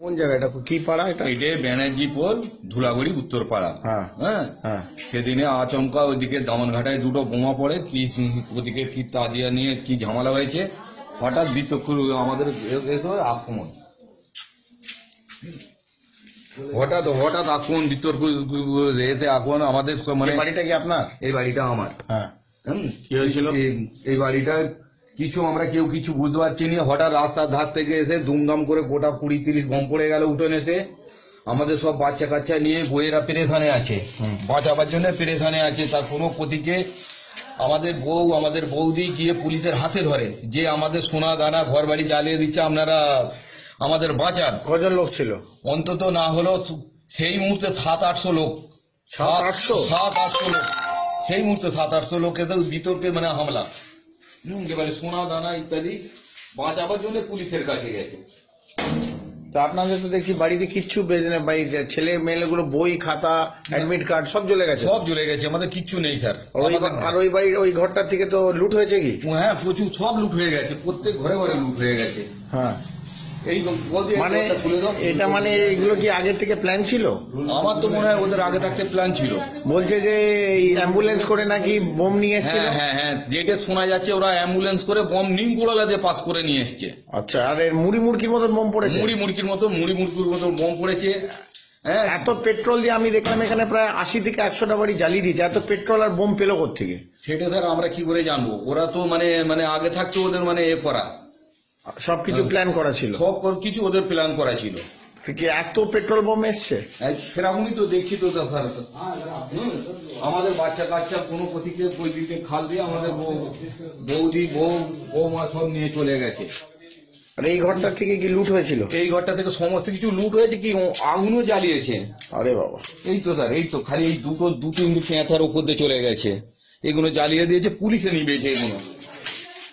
কোন জায়গাটা কি পাড়া এটা? এটা ব্যানার্জি পোল, ধুলাগড়ি উত্তরপাড়া। হ্যাঁ হ্যাঁ হ্যাঁ। সেদিনে আচমকা ওইদিকে দামনঘাটায় দুটো বোমা পড়ে, কি ওদিকে কি তাজিয়া নিয়ে কি ঝামেলা হয়েছে, হঠাৎ বিতর্ক আমাদের আক্রমণ, হঠাৎ হঠাৎ আক্রমণ, বিতর্ক এতে আক্রমণ আমাদের মানে। বাড়িটা কি আপনার? এই বাড়িটা আমার। হ্যাঁ। কি হয়েছিল এই বাড়িটা কিছু আমরা কেউ কিছু বুঝতে পারছি না, হঠাৎ রাস্তার ধার থেকে এসে দুমদাম করে গোটা 20-30 বোম পড়ে গেল উঠোনেতে। আমাদের সব বাচ্চা কাচ্চা নিয়ে বইয়েরা পেরেশানে আছে, বাঁচাবার জন্য পেরেশানে আছে। তার কোনো প্রতীকে আমাদের বৌদি গিয়ে পুলিশের হাতে ধরে যে আমাদের সোনা দানা ঘর বাড়ি জ্বালিয়ে দিচ্ছে, আপনারা আমাদের বাঁচান। কজন লোক ছিল? অন্তত না হলো সেই মুহূর্তে 700-800 লোক। 700-800 লোক সেই মুহূর্তে, 700-800 লোকের বিতর্কে মানে হামলা। এবারে সোনা দানা ইত্যাদি বাঁচাবার জন্য পুলিশের কাছে গেছে। তো আপনাদের তো দেখছি বাড়িতে কিচ্ছু বাড়িতে ছেলে মেয়েগুলো বই খাতা অ্যাডমিট কার্ড সব জ্বলে গেছে। সব জ্বলে গেছে, আমাদের কিচ্ছু নেই স্যার। আর ওই বাড়ির ওই ঘরটার থেকে তো লুট হয়েছে কি? হ্যাঁ প্রচুর, সব লুট হয়ে গেছে, প্রত্যেক ঘরে ঘরে লুট হয়ে গেছে। হ্যাঁ এই মানে এটা মানে এগুলো কি আগে থেকে প্ল্যান ছিল? আমার তো মনে হয় ওদের আগে থাকতে প্ল্যান ছিল। বলছে যে এই অ্যাম্বুলেন্স করে নাকি বোম নিয়ে এসেছিল। হ্যাঁ হ্যাঁ হ্যাঁ, যেটা শোনা যাচ্ছে ওরা অ্যাম্বুলেন্স করে বোম নিমকুড়া দিয়ে পাস করে নিয়ে এসছে। আচ্ছা, আর মুড়ি মুড়কির মতন বোম পড়েছে? মুড়ি মুড়কির মতো বোম পড়েছে। হ্যাঁ, এত পেট্রোল দিয়ে আমি দেখলাম এখানে প্রায় 80 থেকে 100টা বাড়ি জ্বালিয়ে দিয়েছে। এত পেট্রোল আর বোম পেলো কোত্থেকে? সেটা স্যার আমরা কি করে জানবো? ওরা তো মানে আগে থাকতে ওদের মানে করা, সবকিছু প্ল্যান করা ছিল, সব কিছু ওদের প্ল্যান করা ছিল। কি এত পেট্রোল বোম এসছে? সেরকমই তো দেখছি তো স্যার। আমাদের বাচ্চা কাচ্চা কোনো প্রতীকে ওই দিকে খাল দিয়ে আমাদের বৌদি বৌমা সব নিয়ে চলে গেছে। আর এই ঘরটা থেকে কি লুট হয়েছিল? এই ঘরটা থেকে সমস্ত কিছু লুট হয়েছে, কি আগুনও জ্বালিয়েছে। আরে বাবা, এই তো স্যার, এই তো খালি এই দুটো পেঁচার উপর দিয়ে চলে গেছে, এগুলো জ্বালিয়ে দিয়েছে, পুলিশে নিবেছে এগুলো।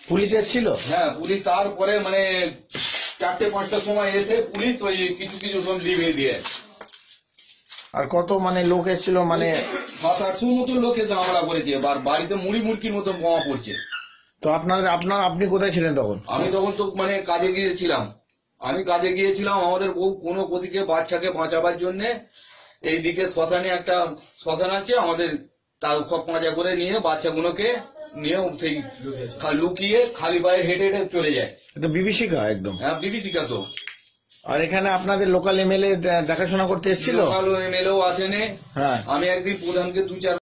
পুলিশ এসেছিল? হ্যাঁ পুলিশ, তারপরে মানে 4টে-5টার সময় এসে পুলিশ ওই কিছু সব লিভিয়ে দিয়ে। আর কত মানে লোক এসেছিল? মানে 700-800 মতো লোকে হামলা করেছে, বাড়িতে মুড়ি মুড়কির মতো বোমা পড়ছে। তো আপনি কোথায় ছিলেন তখন? আমি তখন তো মানে কাজে গিয়েছিলাম, আমাদের বউ কোনো প্রতীকে বাচ্চাকে বাঁচাবার জন্য এইদিকে একটা শ্মশান আছে আমাদের, তার খপ মাজা করে নিয়ে বাচ্চাগুলোকে নিয়ে সেই লুকিয়ে খালি পায়ে হেঁটে হেঁটে চলে যায়। এটা বিভীষিকা একদম। হ্যাঁ বিভীষিকা তো। আর এখানে আপনাদের লোকাল এমএলএ দেখাশোনা করতে এসেছিল? লোকাল এমএলএও আসেনি। হ্যাঁ, আমি একদিন প্রধানকে 2-4